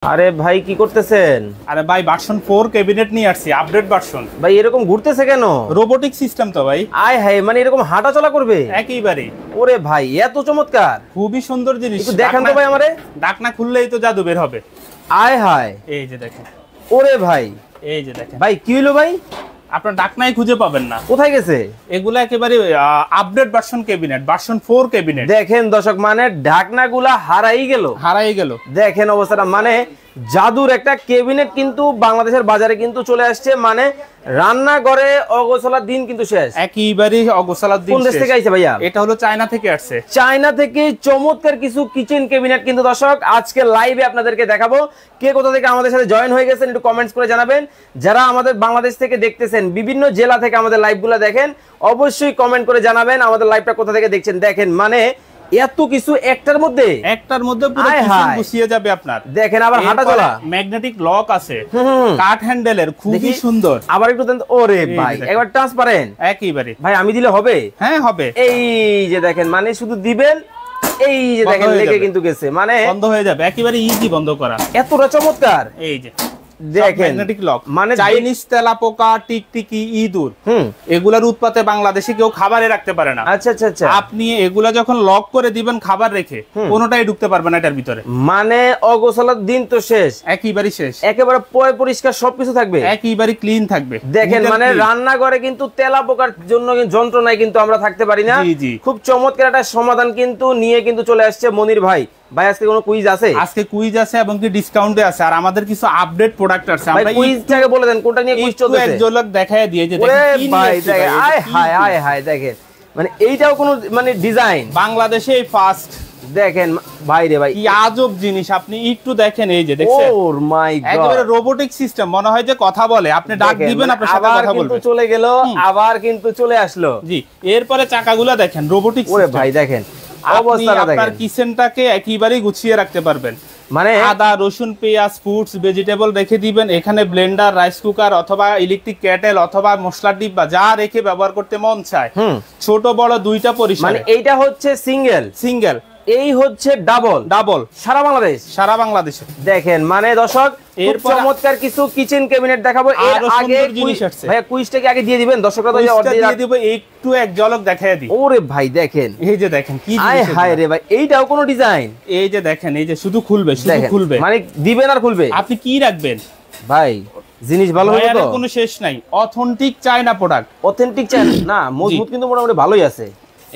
আরে ভাই কি করতেছেন? আরে ভাই ভার্সন 4 ক্যাবিনেট নিয়ে আসছি, আপডেট ভার্সন। ভাই এরকম ঘুরতেছে কেন? রোবোটিক সিস্টেম তো ভাই। আয় হায়, মানে এরকম হাঁটা চলা করবে একেবারে। ওরে ভাই এত চমৎকার, খুবই সুন্দর জিনিস। একটু দেখান তো ভাই আমারে। ডাকনা খুললেই তো জাদু বের হবে। আয় হায়, এই যে দেখেন। ওরে ভাই, এই যে দেখেন ভাই কি হলো ভাই? আপনার ডাকনাই খুঁজে পাবেন না। কোথায় গেছে? এগুলা একেবারে update version cabinet, version 4 cabinet. দেখেন দর্শক, মানে ঢাকনাগুলা হারাই গেল। দেখেন অবস্থাটা, মানে জাদুর একটা ক্যাবিনেট কিন্তু বাংলাদেশের বাজারে কিন্তু চলে আসছে। মানে রান্নাঘরে অগোছালার দিন কিন্তু শেষ, একেবারে অগোছালার দিন। কোন দেশ থেকে আইছে ভাইয়া? এটা হলো চায়না থেকে আসছে। চায়না থেকে চমৎকার কিছু কিচেন ক্যাবিনেট কিন্তু দর্শক আজকে লাইভে আপনাদেরকে দেখাবো। কে কোথা থেকে আমাদের সাথে জয়েন হয়ে গেছেন একটু কমেন্টস করে জানাবেন। যারা আমাদের বাংলাদেশ থেকে দেখতেছেন, বিভিন্ন জেলা থেকে আমাদের লাইভগুলো দেখেন, অবশ্যই কমেন্ট করে জানাবেন আমাদের লাইভটা কোথা থেকে দেখছেন। দেখেন মানে এত কিছু একটার মধ্যে পুরো কিচেন গুছিয়ে যাবে আপনার। দেখেন আবার হাঁটা চলা, ম্যাগনেটিক লক আছে, কাট হ্যান্ডেলের, খুবই সুন্দর। আবার একটু দেন। ওরে ভাই একবার ট্রান্সপারেন্ট একেবারে। ভাই আমি দিলে হবে? হ্যাঁ হবে। এই যে দেখেন, মানে শুধু দিবেন, এই যে দেখেন লেগে কিন্তু গেছে, মানে বন্ধ হয়ে যাবে, একেবারে ইজি বন্ধ করা। এতটা চমৎকার। এই যে দেখেন ম্যাগনেটিক লক, মানে চাইনিজ তেলাপোকা, টিকটিকি, ইঁদুর, এগুলার উৎপাতে বাংলাদেশে কেউ খাবারে রাখতে পারে না। আচ্ছা আচ্ছা আচ্ছা, আপনি এগুলা যখন লক করে দিবেন খাবার রেখে, কোনোটাই ঢুকতে পারবে না এটার ভিতরে। মানে অগোছালার দিন তো শেষ, একেবারে শেষ, একেবারে পরিষ্কার সবকিছু থাকবে, একেবারে ক্লিন থাকবে। দেখেন মানে রান্নাঘরে কিন্তু তেলাপোকার জন্য যন্ত্রণায় কিন্তু আমরা থাকতে পারি না। খুব চমৎকার একটা সমাধান কিন্তু নিয়ে কিন্তু চলে আসছে মনির ভাই। ভাই আজকে কোনো কুইজ আছে? আজকে কুইজ আছে এবং কি ডিসকাউন্টে আছে, আর আমাদের কিছু আপডেট প্রোডাক্ট আছে। আমরা কুইজটাকে বলে দেন কোনটা নিয়ে কুইজ চলতেছে। এক ঝলক দেখায় দিয়ে যে দেখেন ভাই দেখেন, আয় হায় দেখেন, মানে এইটাও কোনো মানে ডিজাইন বাংলাদেশে ফার্স্ট। দেখেন ভাই রে ভাই কি আজব জিনিস, আপনি একটু দেখেন। এই যে দেখছেন, ওর মাই গড, একেবারে রোবোটিক সিস্টেম, মনে হয় যে কথা বলে। আপনি ডাক দিবেন, আপনার সাথে কথা বলবে। কিন্তু চলে গেল, আবার কিন্তু চলে আসলো। জি, এরপরে চাকাগুলো দেখেন, রোবোটিক সিস্টেম। ওরে ভাই দেখেন অবস্থাটা দেখেন, আপনার কিচেনটাকে একেবারে গুছিয়ে রাখতে পারবেন। মানে আদা, রসুন, পেঁয়াজ, ফ্রুটস, ভেজিটেবল রেখে দিবেন। এখানে ব্লেন্ডার, রাইস কুকার অথবা ইলেকট্রিক কেটেল অথবা মশলার ডিব্বা যা রেখে ব্যবহার করতে মন চায়। ছোট বড় দুইটা পরিসরে। মানে এইটা হচ্ছে সিঙ্গেল, এই হচ্ছে ডাবল। সারা বাংলাদেশে দেখেন। মানে দর্শক এর চমৎকার কিছু কিচেন ক্যাবিনেট দেখাবো। এর আগে ভাইয়া কুইজটাকে আগে দিয়ে দিবেন, দর্শকরা তো দিয়ে দিব, একটু এক ঝলক দেখায় দিই। ওরে ভাই দেখেন, এই যে দেখেন কি আয় হায় রে ভাই, এইটাও কোনো ডিজাইন। এই যে দেখেন, এই যে শুধু খুলবে, মানে দিবেন আর খুলবে। আপনি কি রাখবেন ভাই? জিনিস ভালো হবে তো, কোনো শেষ নাই। Authentic China product, authentic China না, মজবুত কিন্তু মোটামুটি ভালোই আছে।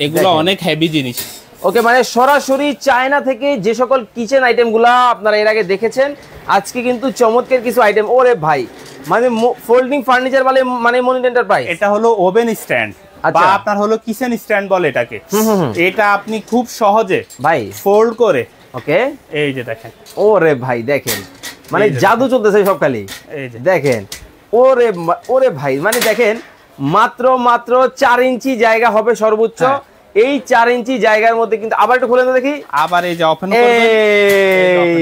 এগুলো অনেক হেভি জিনিস। ওকে, মানে সরাসরি চায়না থেকে যে সকল কিচেন আইটেম গুলা আপনারা এর আগে দেখেছেন, আজকে কিন্তু চমৎকার কিছু আইটেম। ওরে ভাই, মানে ফোল্ডিং ফার্নিচার বলে, মানে মনির এন্টারপ্রাইজ। এটা হলো ওভেন স্ট্যান্ড বা আপনার হলো কিচেন স্ট্যান্ড বলে এটাকে। এটা আপনি খুব সহজে ভাই ফোল্ড করে, ওকে, এই যে দেখেন। ওরে ভাই দেখেন, মানে জাদু চলতেছে সব খালি। এই যে দেখেন, ওরে ভাই, মানে দেখেন মাত্র 4 ইঞ্চি জায়গা হবে সর্বোচ্চ। এই 4 ইঞ্চি জায়গার মধ্যে কিন্তু আবার একটু খুলে দেখি, আবার এই যে ওপেন করবেন,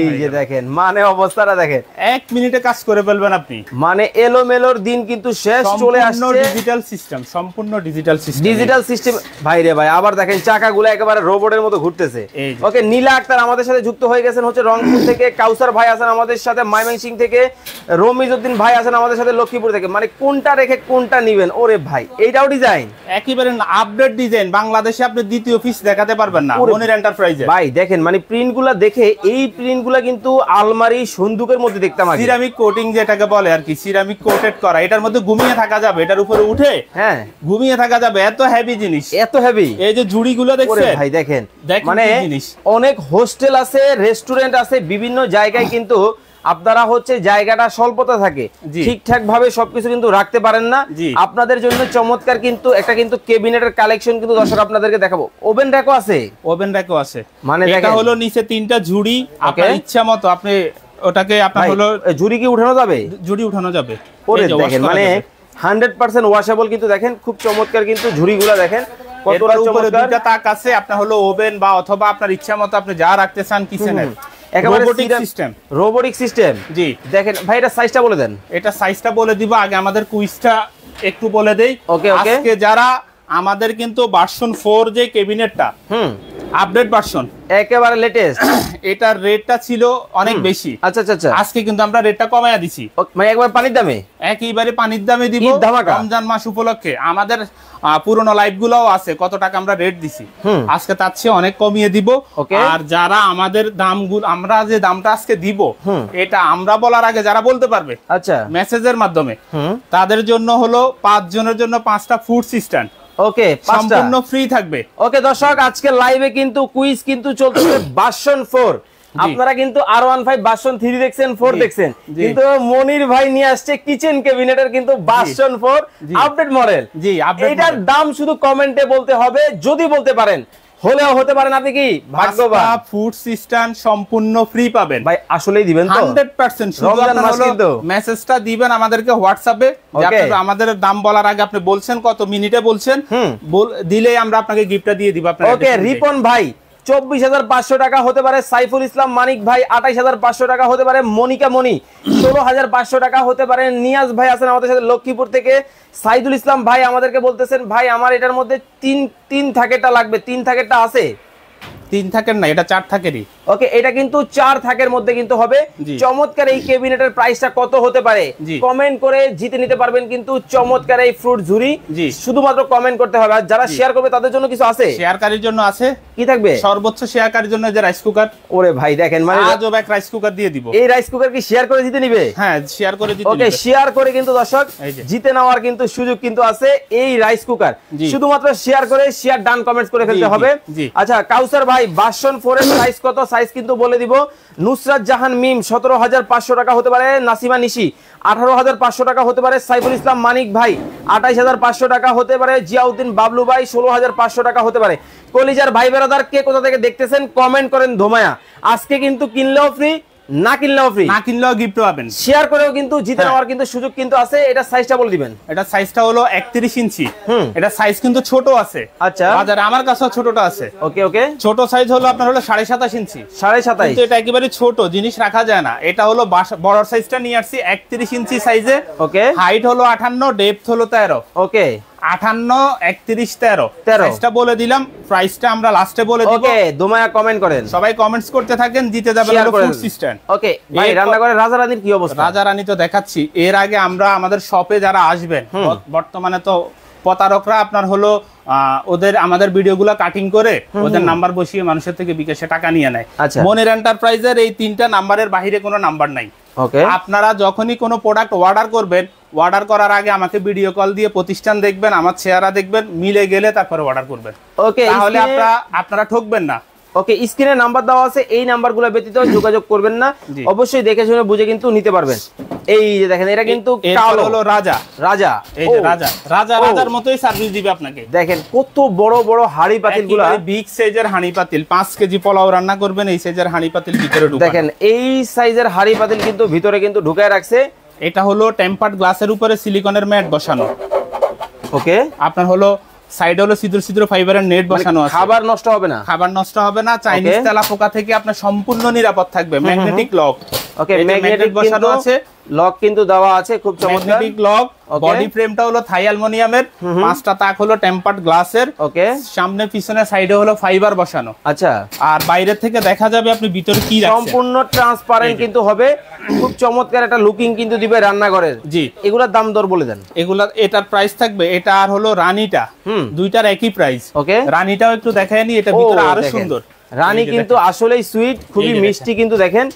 এই যে দেখেন, মানে অবস্থাটা দেখেন, 1 মিনিটে কাজ করে ফেলবেন আপনি। মানে এলোমেলোর দিন কিন্তু শেষ, চলে আসছে ডিজিটাল সিস্টেম, সম্পূর্ণ ডিজিটাল সিস্টেম। ভাই রে ভাই, আবার দেখেন চাকাগুলো একেবারে রোবটের মতো ঘুরতেছে। ওকে, নীলা আক্তার আমাদের সাথে যুক্ত হয়ে গেছেন হচ্ছে রংপুর থেকে, কাউসার ভাই আছেন আমাদের সাথে ময়মনসিং থেকে, রমিজউদ্দিন ভাই আছেন আমাদের সাথে লক্ষ্মীপুর থেকে। মানে কোনটা রেখে কোনটা নিবেন? ওরে ভাই, এইটাও ডিজাইন, একেবারে আপডেট ডিজাইন। বাংলাদেশে আপনি দ্বিতীয় পিস দেখাতে পারবেন না মনির এন্টারপ্রাইজে। ভাই দেখেন, মানে প্রিন্টগুলো দেখে, এই প্রিন্টগুলো কিন্তু আলমারি সন্দুকের মধ্যে দেখতাম আগে। সিরামিক কোটিং যেটাকে বলে আর কি, সিরামিক কোটেড করা। এটার মধ্যে ঘুমিয়ে থাকা যাবে, এটার উপরে উঠে হ্যাঁ ঘুমিয়ে থাকা যাবে। এত হেভি জিনিস, এত হেভি। এই যে ঝুড়িগুলো দেখছেন ভাই দেখেন, মানে অনেক হোস্টেল আছে, রেস্টুরেন্ট আছে, বিভিন্ন জায়গায় কিন্তু আপনারা হচ্ছে জায়গাটা স্বল্পতা থাকে, ঠিকঠাক ভাবে সবকিছু কিন্তু রাখতে পারেন না। আপনাদের জন্য চমৎকার কিন্তু একটা কিন্তু ক্যাবিনেটের কালেকশন কিন্তু দর্শক আপনাদেরকে দেখাবো। ওভেন র্যাকও আছে, মানে এটা হলো নিচে 3টা ঝুড়ি, আপনার ইচ্ছা মতো আপনি ওটাকে, আপনার হলো ঝুড়ি কি উঠানো যাবে? ঝুড়ি উঠানো যাবে। ওরে দেখেন, মানে 100% ওয়াশেবল কিন্তু দেখেন, খুব চমৎকার কিন্তু ঝুড়িগুলো দেখেন কতটা চমৎকার। দুইটা তাক আছে, আপনার হলো ওভেন বা অথবা আপনার ইচ্ছা মতো আপনি যা রাখতে চান কিচেনে। Robotic system. জি দেখেন ভাই, এটা সাইজটা বলে দেন। এটা সাইজটা বলে দিব, আগে আমাদের কুইজটা একটু বলে দেই। আজকে যারা আমাদের কিন্তু ভার্সন 4 যে ক্যাবিনেটটা, আপডেট ভার্সন, একেবারে লেটেস্ট, এটার রেটটা ছিল অনেক বেশি। আচ্ছা আচ্ছা আচ্ছা, আজকে কিন্তু আমরা রেটটা কমায়া দিছি, মানে একবার পানির দামে, একেবারে পানির দামে দিব রমজান মাস উপলক্ষে। আমাদের পুরনো লাইভ গুলাও আছে কত টাকা আমরা রেট দিছি, আজকে তার চেয়ে অনেক কমিয়ে দিব। আর যারা আমাদের দামগুলো, আমরা যে দামটা আজকে দিব এটা আমরা বলার আগে যারা বলতে পারবে আচ্ছা মেসেজের মাধ্যমে, তাদের জন্য হলো 5 জনের জন্য 5টা ফুড সিস্টেম ওকে সম্পূর্ণ ফ্রি থাকবে। ওকে দর্শক, আজকে লাইভে কিন্তু কুইজ কিন্তু চলতেছে ভার্সন 4। আপনারা কিন্তু R15 ভার্সন 3 দেখছেন, 4 দেখছেন, কিন্তু মনির ভাই নিয়ে আসছে কিচেন ক্যাবিনেটের কিন্তু ভার্সন 4 আপডেট মডেল। জি, এটার দাম শুধু কমেন্টে বলতে হবে, যদি বলতে পারেন হলেও হতে পারেন আপনি কি ভাগ্যবান। ফুড সিস্টেম সম্পূর্ণ ফ্রি পাবেন ভাই, আসলেই দিবেন তো 100%। শুধু আপনারা মেসেজটা দিবেন আমাদেরকে হোয়াটসঅ্যাপে, আমাদের দাম বলার আগে আপনি বলছেন কত মিনিটে বলছেন, দিলেই আমরা আপনাকে গিফটটা দিয়ে দিব। আপনার ওকে, রিপন ভাই 24,500 টাকা হতে পারে, সাইফুল ইসলাম মানিক ভাই 28,500 টাকা হতে পারে, মনিকা মনি 16,500 টাকা হতে পারে, নিয়াজ ভাই আছেন আমাদের সাথে লক্ষ্মীপুর থেকে, সাইদুল ইসলাম ভাই আমাদেরকে বলতেছেন ভাই আমার এটার মধ্যে তিন থাকেরটা লাগবে, 3 থাকেরটা আছে? 3 থাকের না, এটা 4 থাকেরই। ওকে, এটা কিন্তু 4 থাকের মধ্যে কিন্তু হবে। চমৎকার এই ক্যাবিনেটের প্রাইসটা কত হতে পারে কমেন্ট করে জিতে নিতে পারবেন কিন্তু চমৎকার এই ফ্রুট ঝুড়ি। শুধুমাত্র কমেন্ট করতে হবে, আর যারা শেয়ার করবে তাদের জন্য কিছু আছে, শেয়ারকারীর জন্য আছে। কি থাকবে? সর্বোচ্চ শেয়ারকারীর জন্য যে রাইস কুকার। ওরে ভাই দেখেন, মানে আজব এক রাইস কুকার দিয়ে দিব। এই রাইস কুকার কি শেয়ার করে জিতে নিবে? হ্যাঁ, শেয়ার করে জিতে নিবে। ওকে, শেয়ার করে কিন্তু দর্শক জিতে নেওয়ার কিন্তু সুযোগ কিন্তু আছে এই রাইস কুকার। শুধুমাত্র শেয়ার করে, শেয়ার ডান কমেন্টস করে ফেলতে হবে। আচ্ছা কাউসার ভাই, ভার্সন 4 এর সাইজ কত? সাইজ কিন্তু বলে দিব। নুসরাত জাহান মিম 17,500 টাকা হতে পারে, নাসিমা নিশি 18,500 টাকা হতে পারে, সাইফুল ইসলাম মানিক ভাই 28,500 টাকা হতে পারে, জিয়াউদ্দিন বাবলু ভাই 16,500 টাকা হতে পারে। কলিজার ভাই বেরাদার কে কোথা থেকে দেখতেছেন কমেন্ট করেন ধোমায়া। আজকে কিন্তু কিনলেও ফ্রি, না কিনলেও ফ্রি, না কিনলেও গিফট পাবেন। শেয়ার করেও কিন্তু জিতে নেওয়ার কিন্তু সুযোগ কিন্তু আছে। এটা সাইজটা বলে দিবেন। এটা সাইজটা হলো 31 ইঞ্চি। এটা সাইজ কিন্তু ছোট আছে। আচ্ছা, বাজারে আমার কাছেও ছোটটা আছে। ওকে ওকে, ছোট সাইজ হলো আপনার হলো 27.5 ইঞ্চি। 27.5, কিন্তু এটা একেবারে ছোট জিনিস রাখা যায় না। এটা হলো বড় সাইজটা নিয়ে আসছি 31 ইঞ্চি সাইজে। ওকে, হাইট হলো 58, ডেপথ হলো 13। ওকে, 58, 31, 13 সাইজটা বলে দিলাম। প্রাইসটা আমরা লাস্টে বলে দিব। ওকে, দোমায়া কমেন্ট করেন, সবাই কমেন্টস করতে থাকেন, জিতে যাবেন হলো ফুড সিস্টেম। ওকে ভাই, রান্নাঘরে রাজা রানীর কি অবস্থা? রাজা রানী তো দেখাচ্ছি। এর আগে আমরা আমাদের শপে যারা আসবেন, বর্তমানে তো প্রতারকরা আপনার হলো আমাদের ভিডিওগুলো কাটিং করে ওদের নাম্বার বসিয়ে মানুষের থেকে বিকাশে টাকা নিয়ে নেয়। মনির এন্টারপ্রাইজের এই 3টা নাম্বারের বাইরে কোনো নাম্বার নাই। আপনারা যখনই কোনো প্রোডাক্ট অর্ডার করবেন, অর্ডার করার আগে আমাকে ভিডিও কল দিয়ে প্রতিষ্ঠান দেখবেন, আমার চেহারা দেখবেন, মিলে গেলে তারপরে অর্ডার করবেন। ওকে, তাহলে আপনারা ঠকবেন না। ওকে, স্ক্রিনে নাম্বার দেওয়া আছে, এই নাম্বারগুলো ব্যতীত যোগাযোগ করবেন না। অবশ্যই দেখে শুনে বুঝে কিন্তু নিতে পারবেন। এই যে দেখেন, এটা কিন্তু কালো হলো রাজা। রাজা, এই যে রাজা, রাজা রাজার মতোই সার্ভিস দিবে আপনাকে। দেখেন কত বড় বড় হাঁড়ি পাতিলগুলো, বিগ সাইজের হাঁড়ি পাতিল। 5 কেজি পোলাও রান্না করবেন, এই সাইজের হাঁড়ি পাতিল ভিতরে ঢুকানো। দেখেন এই সাইজের হাঁড়ি পাতিল কিন্তু ভিতরে কিন্তু ঢুকায় রাখছে। এটা হলো টেম্পার্ড গ্লাসের উপরে সিলিকনের ম্যাট বসানো। ওকে, আপনার হলো সাইডে হলো ছিদ্র ছিদ্র ফাইবারের নেট বসানো আছে। খাবার নষ্ট হবে না, খাবার নষ্ট হবে না। চাইনিজ তেলাপোকা থেকে আপনার সম্পূর্ণ নিরাপদ থাকবে। Magnetic lock. ওকে, ম্যাগনেটিক বসানো আছে, লক কিন্তু দেওয়া আছে, খুব চমৎকার ম্যাগনেটিক লক। বডি ফ্রেমটা হলো থাই অ্যালুমিনিয়ামের, 5টা তাক হলো টেম্পার্ড গ্লাসের। ওকে, সামনে পিছনে সাইডে হলো ফাইবার বসানো। আচ্ছা, আর বাইরে থেকে দেখা যাবে আপনি ভিতরে কি রাখছেন। সম্পূর্ণ ট্রান্সপারেন্ট কিন্তু হবে। খুব চমৎকার একটা লুকিং কিন্তু দিবে রান্নাঘরের। জি, এগুলোর দাম দর বলে দেন। এগুলা এটার প্রাইস থাকবে, এটা আর হলো রানীটা, দুইটার একই প্রাইস। ওকে, রানীটাও একটু দেখায় নি, এটা ভিতরে আরো সুন্দর। রানী কিন্তু আসলেই সুইট, খুবই মিষ্টি কিন্তু দেখেন,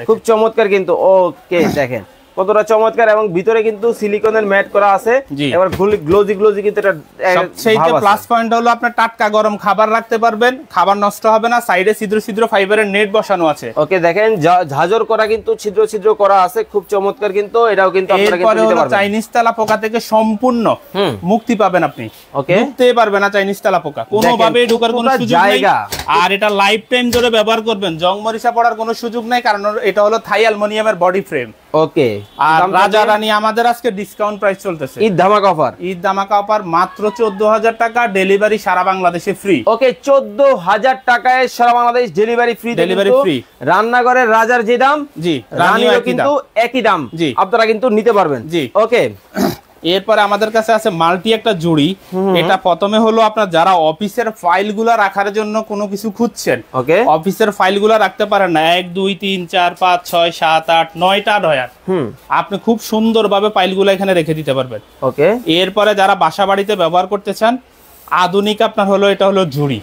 খুব চমৎকার কিন্তু। ওকে, দেখেন কতটা চমৎকার, এবং ভিতরে কিন্তু সিলিকনের ম্যাট করা আছে। এবার গ্লোজি গ্লোজি কিন্তু এটা সবচেয়ে প্লাস পয়েন্ট হলো আপনার টাটকা গরম খাবার রাখতে পারবেন, খাবার নষ্ট হবে না। সাইডে ছিদ্র ছিদ্র ফাইবারের নেট বসানো আছে। ওকে, দেখেন ঝাঁঝর করা কিন্তু ছিদ্র ছিদ্র করা আছে, খুব চমৎকার কিন্তু। এটাও কিন্তু আপনারা কিন্তু নিতে পারবেন। চাইনিজ তেলাপোকা থেকে সম্পূর্ণ মুক্তি পাবেন আপনি। ওকে, ঢুকতে পারবে না চাইনিজ তেলাপোকা, কোনোভাবে ঢোকার কোনো সুযোগ নেই। আর এটা লাইফ টাইম ধরে ব্যবহার করবেন, জং মরিচা পড়ার কোনো সুযোগ নাই, কারণ এটা হলো থাই অ্যালুমিনিয়ামের বডি ফ্রেম। ওকে, আর রাজা রানী আমাদের আজকে ডিসকাউন্ট প্রাইস চলতেছে, ঈদ ধামাকা অফার। ঈদ ধামাকা অফার মাত্র 14,000 টাকা, ডেলিভারি সারা বাংলাদেশে ফ্রি। ওকে, 14,000 টাকায় সারা Bangladesh delivery free. Delivery free. রান্নাঘরের রাজার যে দাম, জি, রানীরও কিন্তু একই দাম। আপনারা কিন্তু নিতে পারবেন। জি, ওকে, এরপরে আমাদের কাছে আছে মাল্টি একটা জুড়ি। এটা প্রথমে হলো আপনার যারা অফিসের ফাইলগুলো রাখার জন্য কোনো কিছু খুঁজছেন, ওকে, অফিসের ফাইলগুলো রাখতে পারেন না, 1 2 3 4 5 6 7 8 9টা ডয়ার, আপনি খুব সুন্দরভাবে ফাইলগুলো এখানে রেখে দিতে পারবেন। ওকে, এরপরে যারা বাসা বাড়িতে ব্যবহার করতে চান, আধুনিক আপনার হলো এটা হলো ঝুড়ি,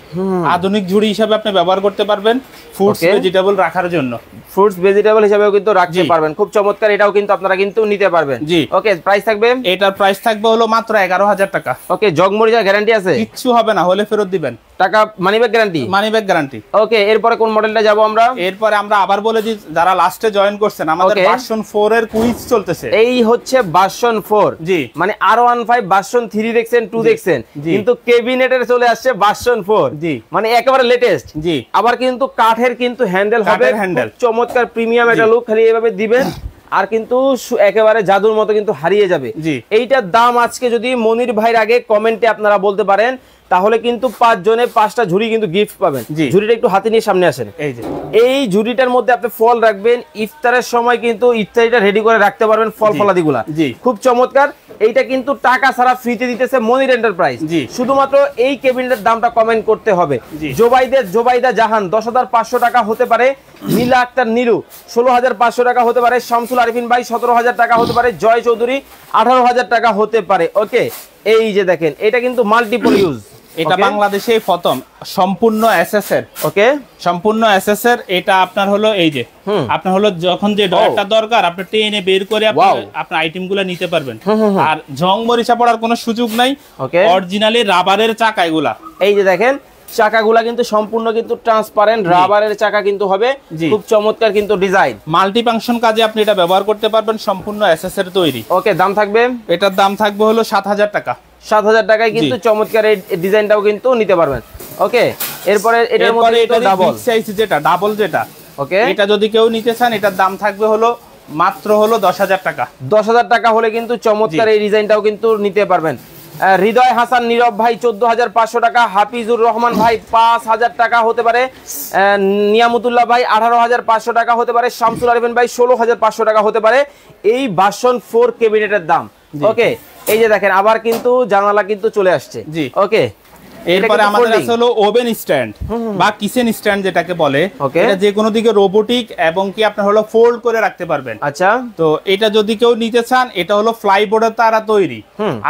আধুনিক ঝুড়ি হিসাবে আপনি ব্যবহার করতে পারবেন ফ্রুটস ভেজিটেবল রাখার জন্য। ফ্রুটস ভেজিটেবল হিসাবেও কিন্তু রাখতে পারবেন, খুব চমৎকার, এটাও কিন্তু আপনারা কিন্তু নিতে পারবেন। জি, ওকে, প্রাইস থাকবে, এটার প্রাইস থাকবে হলো মাত্র 11,000 টাকা। ওকে, জগমরিচা গ্যারান্টি আছে? কিচ্ছু হবে না, হলে ফেরত দিবেন, টাকা money back guarantee? Money back guarantee. Okay, এরপরে কোন মডেলটা যাব আমরা? এরপরে আমরা আবার বলে দিই, যারা লাস্টে জয়েন করছেন, আমাদের ভার্সন 4 এর কুইজ চলতেছে। এই হচ্ছে ভার্সন 4, জি, মানে R15 ভার্সন 3 দেখছেন, 2 দেখছেন, কিন্তু কেবিনেটের চলে আসছে ভার্সন 4, জি, মানে একেবারে লেটেস্ট। জি, আবার কিন্তু কাঠের কিন্তু হ্যান্ডেল হবে, চমৎকার প্রিমিয়াম একটা লুক, খালি এভাবে দিবেন আর কিন্তু একেবারে জাদুর মতো কিন্তু হারিয়ে যাবে। এইটার দাম আজকে যদি মনির ভাইয়ের আগে কমেন্টে আপনারা বলতে পারেন, তাহলে কিন্তু 5 জনে 5টা ঝুড়ি কিন্তু গিফট পাবেন। ঝুড়িটা একটু হাতে নিয়ে সামনে আসেন। এই যে এই ঝুড়িটার মধ্যে আপনি ফল রাখবেন, ইফতারের সময় কিন্তু ইফতারিটা রেডি করে রাখতে পারবেন, ফল ফলাদিগুলা খুব চমৎকার। এইটা কিন্তু টাকা ছাড়া ফ্রিতে দিতেছে মনির এন্টারপ্রাইজ। শুধুমাত্র এই কেবিনেটের দামটা কমেন্ট করতে হবে। জোবাইদা জাহান 10,500 টাকা হতে পারে, নীলা আক্তার নীলু 16,500 টাকা হতে পারে, শামসুল আরিফিন ভাই 17,000 টাকা হতে পারে, জয় চৌধুরী 18,000 টাকা হতে পারে। ওকে, এই যে দেখেন, এটা কিন্তু মাল্টিপল ইউজ, এটা বাংলাদেশে প্রথম সম্পূর্ণ এসএসএর। ওকে, সম্পূর্ণ এসএসএর। এটা আপনার হলো এই যে আপনার হলো যখন যে ডয়ারটা দরকার আপনি টেনে বের করে আপনার আইটেমগুলো নিতে পারবেন, আর জং মরিচা পড়ার কোনো সুযোগ নাই। ওকে, অরিজিনালি রাবারের চাকা এগুলা। এই যে দেখেন, চাকাগুলা কিন্তু সম্পূর্ণ কিন্তু ট্রান্সপারেন্ট রাবারের চাকা কিন্তু হবে, খুব চমৎকার কিন্তু ডিজাইন। মাল্টি ফাংশন কাজে আপনি এটা ব্যবহার করতে পারবেন, সম্পূর্ণ এসএসএর তৈরি। ওকে, দাম থাকবে, এটার দাম থাকবে হলো 7,000 টাকা। 7,000 টাকায় কিন্তু চমৎকার এই ডিজাইনটাও কিন্তু নিতে পারবেন। ওকে, এরপরে এটার মধ্যে এটা ডাবল সাইজ, যেটা ডাবল যেটা, ওকে, এটা যদি কেউ নিতে চান এটার দাম থাকবে হলো মাত্র হলো 10,000 টাকা। 10,000 টাকা হলে কিন্তু চমৎকার এই ডিজাইনটাও কিন্তু নিতে পারবেন। হৃদয় হাসান নীরব ভাই 14,500 টাকা, হাফিজুর রহমান ভাই 5,000 টাকা হতে পারে, নিয়ামতুল্লাহ ভাই 18,500 টাকা হতে পারে, শামসুল আরিফিন ভাই 16,500 টাকা হতে পারে এই ভার্সন 4 ক্যাবিনেটের দাম। ওকে, এই যে দেখেন, আবার কিন্তু জানালা কিন্তু চলে আসছে। জি, ওকে, এরপরে আমাদের আছে হলো ওভেন স্ট্যান্ড বা কিচেন স্ট্যান্ড যেটাকে বলে। এটা যে কোনো দিকে রোবোটিক এবং কি আপনার হলো ফোল্ড করে রাখতে পারবেন। আচ্ছা, তো এটা যদি কেউ নিতে চান, এটা হলো ফ্লাইবোর্ডের দ্বারা তৈরি।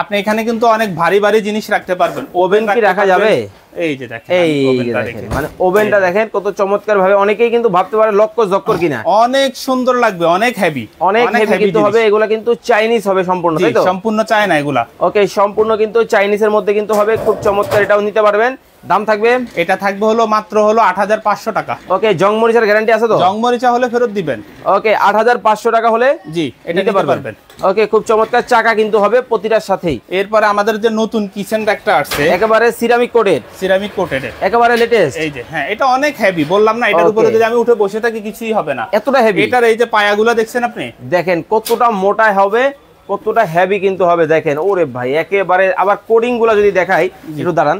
আপনি এখানে কিন্তু অনেক ভারী ভারী জিনিস রাখতে পারবেন। ওভেন কি রাখা যাবে? এই যে দেখেন, মানে ওভেনটা দেখেন কত চমৎকার ভাবে, অনেকেই কিন্তু ভাবতে পারে লক্কর জক্কর কিনা, অনেক সুন্দর লাগবে, অনেক হেভি, অনেক হেভি কিন্তু হবে। এগুলা কিন্তু চাইনিজ হবে সম্পূর্ণ, তাই তো? সম্পূর্ণ চায়না এগুলা। ওকে, সম্পূর্ণ কিন্তু চাইনিজের মধ্যে কিন্তু হবে, খুব চমৎকার, এটাও নিতে পারবেন। দাম থাকবে, এটা থাকবে হলো মাত্র হলো 8,500 টাকা। ওকে, জংমরিচার গ্যারান্টি আছে তো? জংমরিচা হলে ফেরত দিবেন। ওকে, 8,500 টাকা হলে জি এটা নিতে পারবেন। ওকে, খুব চমৎকার চাকা কিন্তু হবে প্রতিটার সাথেই। এরপরে আমাদের যে নতুন কিচেন একটা আসছে, একেবারে সিরামিক কোটেড, একেবারে লেটেস্ট। এই যে হ্যাঁ, এটা অনেক হেভি, বললাম না, এটার উপরে যদি আমি উঠে বসে থাকি কিছুই হবে না, এতটা হেভি। এটার এই যে পায়াগুলো দেখছেন আপনি, দেখেন কতটা মোটা হবে, কতটা হেভি কিন্তু হবে। দেখেন, ওরে ভাই, একেবারে। আবার কোডিং গুলা যদি দেখাই, একটু দাঁড়ান,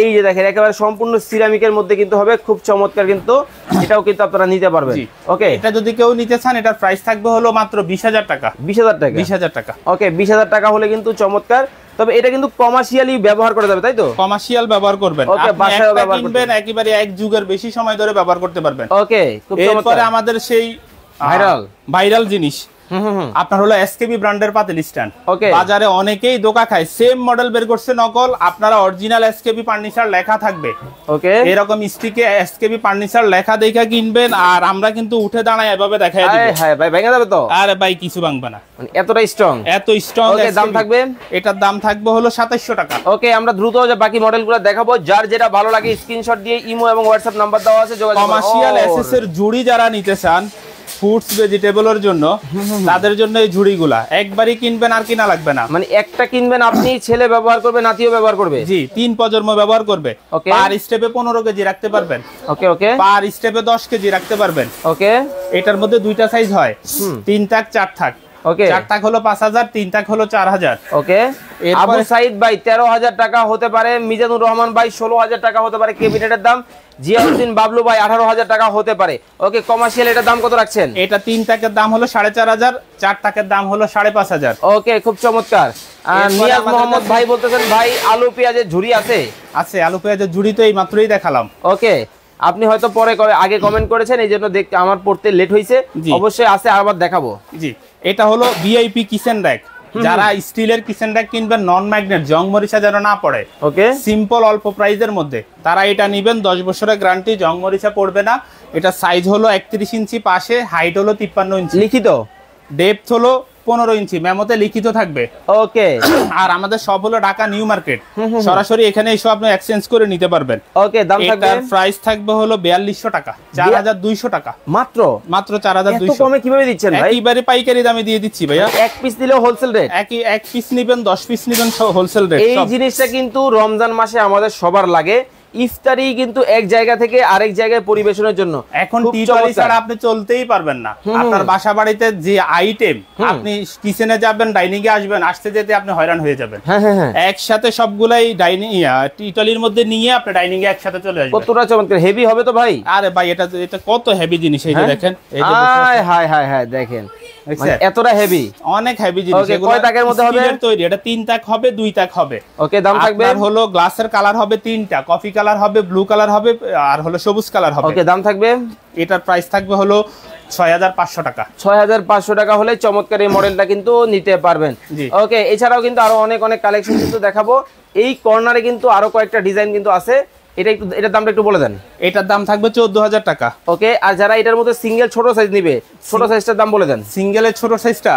এই যে দেখেন, একেবারে সম্পূর্ণ সিরামিকের মধ্যে কিন্তু হবে, খুব চমৎকার কিন্তু, এটাও কিন্তু আপনারা নিতে পারবেন। ওকে, এটা যদি কেউ নিতে চান, এটার প্রাইস থাকবে হলো মাত্র 20,000 টাকা। 20,000 টাকা? 20,000 টাকা। ওকে, 20,000 টাকা হলে কিন্তু চমৎকার। তবে এটা কিন্তু কমার্শিয়ালি ব্যবহার করা যাবে, তাই তো? কমার্শিয়াল ব্যবহার করবেন, ওকে, বাসায় ব্যবহার করবেন, একেবারে এক যুগের বেশি সময় ধরে ব্যবহার করতে পারবেন। ওকে, খুব চমৎকার। এরপরে আমাদের সেই ভাইরাল জিনিস আপনার হলো এসকেবি ব্র্যান্ডের পাতিল স্ট্যান্ড। বাজারে অনেকেই ধোঁকা খায়, সেম মডেল বের করছে নকল, আপনারা অরিজিনাল এসকেবি ফার্নিচার লেখা থাকবে। ওকে, এরকম স্টিকে এসকেবি ফার্নিচার লেখা দেখা কিনবেন, আর আমরা কিন্তু উঠে দাঁড়াই এভাবে দেখাই দিব। হ্যাঁ ভাই, ভেঙে যাবে তো? আরে ভাই, কিছু ভাঙবে না, এতটা স্ট্রং, এত স্ট্রং। দাম থাকবে, এটার দাম থাকবে হলো 2700 টাকা। ওকে, আমরা দ্রুত বাকি মডেলগুলো দেখাবো, যার যেটা ভালো লাগে স্ক্রিনশট দিয়ে ইমো এবং হোয়াটসঅ্যাপ নাম্বার দেওয়া আছে, যোগাযোগ করুন। কমার্শিয়াল এসএস এর জুড়ি যারা নিতে চান ফুডস ভেজিটেবলের জন্য, তাদের জন্য এই ঝুড়িগুলা একবারই কিনবেন, আর কিনা লাগবে না। মানে একটা কিনবেন, আপনি ছেলে ব্যবহার করবে, নাতিও ব্যবহার করবে। জি, 3 প্রজন্ম ব্যবহার করবে। পার স্টেপে 15 কেজি রাখতে পারবেন। ওকে, ওকে, পার স্টেপে 10 কেজি রাখতে পারবেন। ওকে, এটার মধ্যে দুইটা সাইজ হয়, 3 থাক 4 থাক। ওকে 4 টাক হলো 5000, 3 টাক হলো 4000। ওকে আবু সাইদ ভাই 13000 টাকা হতে পারে, মিজানুর রহমান ভাই 16000 টাকা হতে পারে ক্যাবিনেটের দাম, জিয়াউদ্দিন বাবলু ভাই 18000 টাকা হতে পারে। ওকে কমার্শিয়াল এটার দাম কত রাখছেন? এটা 3 টাকের দাম হলো 4500, 4 টাকের দাম হলো 5500। ওকে খুব চমৎকার। নিয়াজ মোহাম্মদ ভাই বলতেছেন ভাই আলু পেঁয়াজের ঝুড়ি আছে? আছে, আলু পেঁয়াজের ঝুড়ি তো এই মাত্রই দেখালাম। ওকে আপনি হয়তো পরে আগে কমেন্ট করেছেন, এই জন্য দেখতে আমার পড়তে লেট হয়েছে। অবশ্যই আছে, আবার দেখাবো। জি এটা হলো ভিআইপি কিচেন র‍্যাক। যারা স্টিলের কিচেন র‍্যাক কিনবেন নন ম্যাগনেট, জং মরিচা যেন না পড়ে, ওকে সিম্পল অল্প প্রাইসের মধ্যে, তারা এটা নেবেন। 10 বছরের গ্যারান্টি, জং মরিচা পড়বে না। এটা সাইজ হলো 31 ইঞ্চি পাশে, হাইট হলো 53 ইঞ্চি, লিখিত ডেপথ হলো 15 ইঞ্চি, মেমোতে লিখিত থাকবে। ওকে আর আমাদের সব হলো ঢাকা নিউ মার্কেট, সরাসরি এখানে এসে আপনি এক্সচেঞ্জ করে নিতে পারবেন। ওকে দাম থাকবে, এটার প্রাইস থাকবে হলো 4200 টাকা, 4200 টাকা মাত্র। 4200। এত কমে কিভাবে দিচ্ছেন ভাই? একেবারে পাইকারি দামে দিয়ে দিচ্ছি ভাইয়া। এক পিস দিলেও হোলসেল রেট, এক পিস নেবেন 10 পিস নেবেন হোলসেল রেট। এই জিনিসটা কিন্তু রমজান মাসে আমাদের সবার লাগে। ইফতারি কিন্তু এক জায়গা থেকে আরেক জায়গায় পরিবেশনের জন্য এখন টিটলি ছাড়া আপনি চলতেই পারবেন না। আপনার বাসা বাড়িতে যে আইটেম, আপনি কিচেনে যাবেন, ডাইনিং এ আসবেন, আসতে যেতে আপনি হয়রান হয়ে যাবেন। একসাথে সবগুলাই ডাইনিং টিটলির মধ্যে নিয়ে আপনি ডাইনিং এ একসাথে চলে আসবেন। কতটা চমৎকার, হেভি হবে তো ভাই? আরে ভাই এটা কত হেভি জিনিস, এই যে দেখেন, এই যে হাই হাই হাই দেখেন এতটা হেভি, অনেক হেভি জিনিস। এগুলো কয় টাকার মধ্যে হবে? তৈরি এটা 3 টাক হবে, 2 টাক হবে। ওকে দাম থাকবে, আর হলো গ্লাসের কালার হবে 3টা, কফি কালার হবে, ব্লু কালার হবে, আর হলো সবুজ কালার হবে। ওকে দাম থাকবে, এটার প্রাইস থাকবে হলো 6500 টাকা। 6500 টাকা হলে চমৎকার এই মডেলটা কিন্তু নিতে পারবেন। ওকে এছাড়াও কিন্তু আরো অনেক কালেকশন কিন্তু দেখাবো। এই কর্নারে কিন্তু আরো কয়েকটা ডিজাইন কিন্তু আছে, এটার দামটা একটু বলে দেন। এটার দাম থাকবে 14000 টাকা। ওকে আর যারা এটার মধ্যে সিঙ্গেল ছোট সাইজ নিবে, ছোট সাইজটার দাম বলে দেন। সিঙ্গেলের ছোট সাইজটা,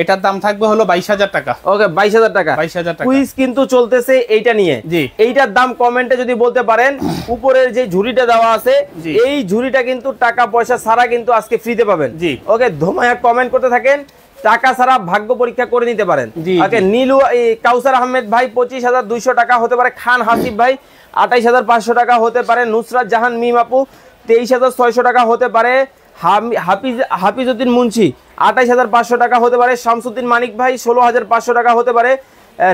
এটার দাম থাকবে হলো 22000 টাকা। ওকে 22000 টাকা। 22000 টাকা। কুইজ কিন্তু চলতেছে এইটা নিয়ে। এইটার দাম কমেন্টে যদি বলতে পারেন, উপরের যে ঝুড়িটা দেওয়া আছে, এই ঝুড়িটা কিন্তু টাকা পয়সা ছাড়া কিন্তু আজকে ফ্রিতে পাবেন। ওকে ধুমায়া কমেন্ট করতে থাকেন, টাকা ছাড়া ভাগ্য পরীক্ষা করে নিতে পারেন। ওকে নীলু কাউসার আহমেদ ভাই 25200 টাকা হতে পারে। খান হাসিব ভাই 28500 টাকা হতে পারে। নুসরাত জাহান মিম আপু 23600 টাকা হতে পারে। হাফিজউদ্দিন মুন্সি 28500 টাকা হতে পারে। শামসুদ্দিন মানিক ভাই 16500 টাকা হতে পারে।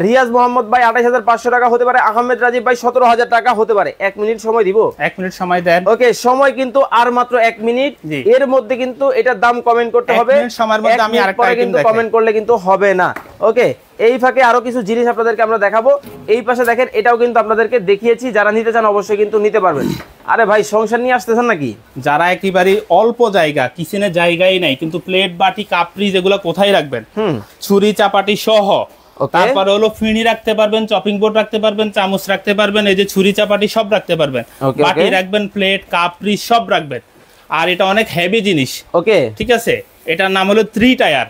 রিয়াজ মোহাম্মদ ভাই 28500 টাকা হতে পারে। আহমেদ রাজীব ভাই 17000 টাকা হতে পারে। 1 মিনিট সময় দিব, 1 মিনিট সময় দেন। ওকে সময় কিন্তু আর মাত্র 1 মিনিট। এর মধ্যে কিন্তু এটার দাম কমেন্ট করতে হবে। সময়ের মধ্যে আমি আরেকটা আইটেম দেখাই, কমেন্ট করলে কিন্তু হবে না। ওকে এই ফাঁকে আরো কিছু জিনিস আপনাদেরকে আমরা দেখাবো। এই পাশে দেখেন, এটাও কিন্তু আপনাদেরকে দেখিয়েছি। যারা নিতে চান অবশ্যই কিন্তু নিতে পারবেন। আরে ভাই সংসার নিয়ে আসতেছেন নাকি? যারা একেবারে অল্প জায়গা, কিচেনে জায়গাই নাই, কিন্তু প্লেট বাটি কাপড়ি যেগুলো কোথায় রাখবেন, ছুরি চাপাটি সহ, তারপরে হলো ফিনি রাখতে পারবেন, চপিং বোর্ড রাখতে পারবেন, চামচ রাখতে পারবেন, এই যে ছুরি চাপাটি সব রাখতে পারবেন, বাটি রাখবেন, প্লেট কাপড়ি সব রাখবেন। আর এটা অনেক হেভি জিনিস। ওকে ঠিক আছে, এটার নাম হলো 3 টায়ার।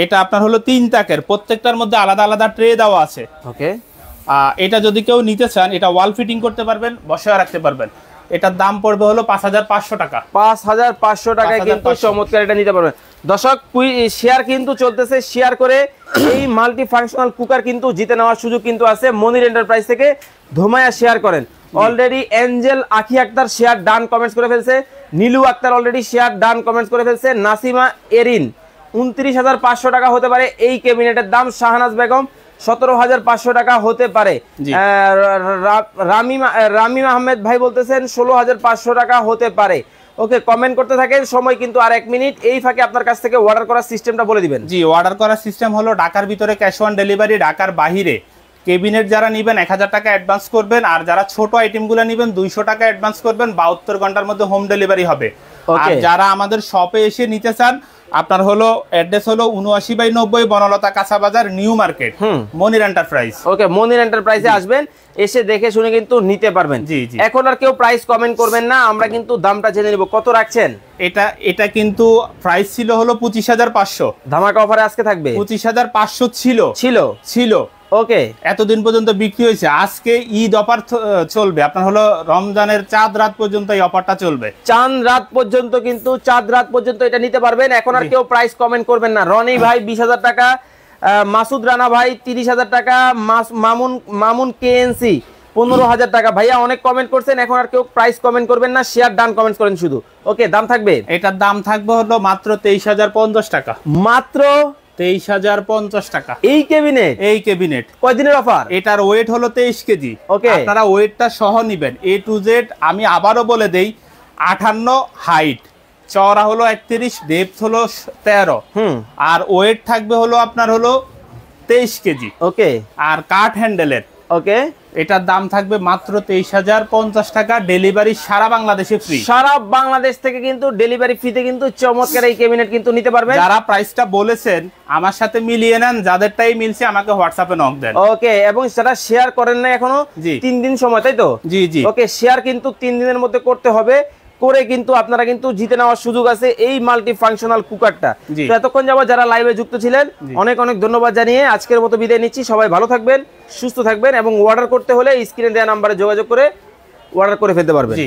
এটা আপনার হলো 3 টাকের, প্রত্যেকটার মধ্যে আলাদা আলাদা ট্রে দেওয়া আছে। ওকে এটা যদি কেউ নিতে চান, এটা ওয়াল ফিটিং করতে পারবেন, বসায় রাখতে পারবেন। এটার দাম পড়বে হলো 5500 টাকা। 5500 টাকায় কিন্তু চমৎকার এটা নিতে পারবেন। দর্শক শেয়ার কিন্তু চলতেছে, শেয়ার করে এই মাল্টি ফাংশনাল কুকার কিন্তু জিতে নেওয়ার সুযোগ কিন্তু আছে। মনির এন্টারপ্রাইজ থেকে ধুমায়া শেয়ার করেন। Already angel Akhi Akter share done comments করে ফেলছে। Nilu Akter already share done comments করে ফেলছে। নাসিমা এরিন 29500 টাকা হতে পারে এই ক্যাবিনেটের দাম। শাহনাজ বেগম 17500 টাকা হতে পারে। রামিম আহমেদ ভাই বলতেছেন 16500 টাকা হতে পারে। ওকে কমেন্ট করতে থাকেন, সময় কিন্তু আর 1 মিনিট। এই ফাঁকে আপনার কাছ থেকে অর্ডার করার সিস্টেমটা বলে দিবেন। জি অর্ডার করার সিস্টেম হলো ঢাকার ভিতরে ক্যাশ অন ডেলিভারি, ঢাকার বাইরে ক্যাবিনেট যারা নেবেন 1000 টাকা অ্যাডভান্স করবেন, আর যারা ছোট আইটেমগুলো নেবেন 200 টাকা অ্যাডভান্স করবেন। 72 ঘন্টার মধ্যে হোম ডেলিভারি হবে। আর যারা আমাদের শপে এসে নিতে চান, আপনার হলো অ্যাড্রেস হলো 79/90 বনলতা কাঁচা বাজার, নিউ মার্কেট, মনির এন্টারপ্রাইজ। ওকে মনির এন্টারপ্রাইজে আসবেন, এসে দেখে শুনে কিন্তু নিতে পারবেন। জি জি এখন আর কেউ প্রাইস কমেন্ট করবেন না, আমরা কিন্তু দামটা জেনে নিব। কত রাখছেন? এটা কিন্তু প্রাইস ছিল হলো 25500। ধামাকা অফারে আজকে থাকবে 25500 ছিল। ওকে এতদিন পর্যন্ত বিক্রি হয়েছে। আজকে ঈদ অফার চলবে, আপনার হলো রমজানের চাঁদ রাত পর্যন্ত এই অফারটা চলবে। চাঁদ রাত পর্যন্ত কিন্তু, চাঁদ রাত পর্যন্ত এটা নিতে পারবেন। এখন আর কেউ প্রাইস কমেন্ট করবেন না। রনি ভাই 20000 টাকা, মাসুদ রানা ভাই 30000 টাকা, মামুন কেএনসি 15000 টাকা। ভাইয়া অনেক কমেন্ট করছেন, এখন আর কেউ প্রাইস কমেন্ট করবেন না, শেয়ার ডান কমেন্ট করেন শুধু। ওকে দাম থাকবে, এটার দাম থাকবে হলো মাত্র 23050 টাকা। মাত্র 23,050 টাকা। এই ক্যাবিনেট কয়দিনের অফার? এটার ওয়েট হলো 23 কেজি। ওকে, আপনারা ওয়েটটা সহ নিবেন A to Z। আমি আবারও বলে দেই, 58 হাইট, চওড়া হলো 31, ডেপথ হলো 13, আর ওয়েট থাকবে হলো আপনার হলো 23 কেজি। ওকে, আর কাঠ হ্যান্ডেলের। ওকে, এটার দাম থাকবে মাত্র 23,050 টাকা। ডেলিভারি সারা বাংলাদেশে ফ্রি। সারা বাংলাদেশ থেকে কিন্তু ডেলিভারি ফ্রিতে কিন্তু চমৎকার এই ক্যাবিনেট কিন্তু নিতে পারবেন। যারা প্রাইসটা বলেছেন আমার সাথে মিলিয়ে নেন, যাদেরটাই মিলছে আমাকে হোয়াটসঅ্যাপে নক দেন। ওকে, এবং সেটা শেয়ার করেন না এখনো, 3 দিন সময়, তাই তো? জি জি। ওকে, শেয়ার কিন্তু 3 দিনের মধ্যে করতে হবে, করে কিন্তু আপনারা কিন্তু জিতে নেওয়ার সুযোগ আছে এই মাল্টি ফাংশনাল কুকারটা। তো এতক্ষণ যাবত যারা লাইভে যুক্ত ছিলেন অনেক অনেক ধন্যবাদ জানিয়ে আজকের মতো বিদায় নিচ্ছি। সবাই ভালো থাকবেন, সুস্থ থাকবেন, এবং অর্ডার করতে হলে স্ক্রিনে দেওয়া নাম্বারে যোগাযোগ করে অর্ডার করে ফেলতে পারবেন।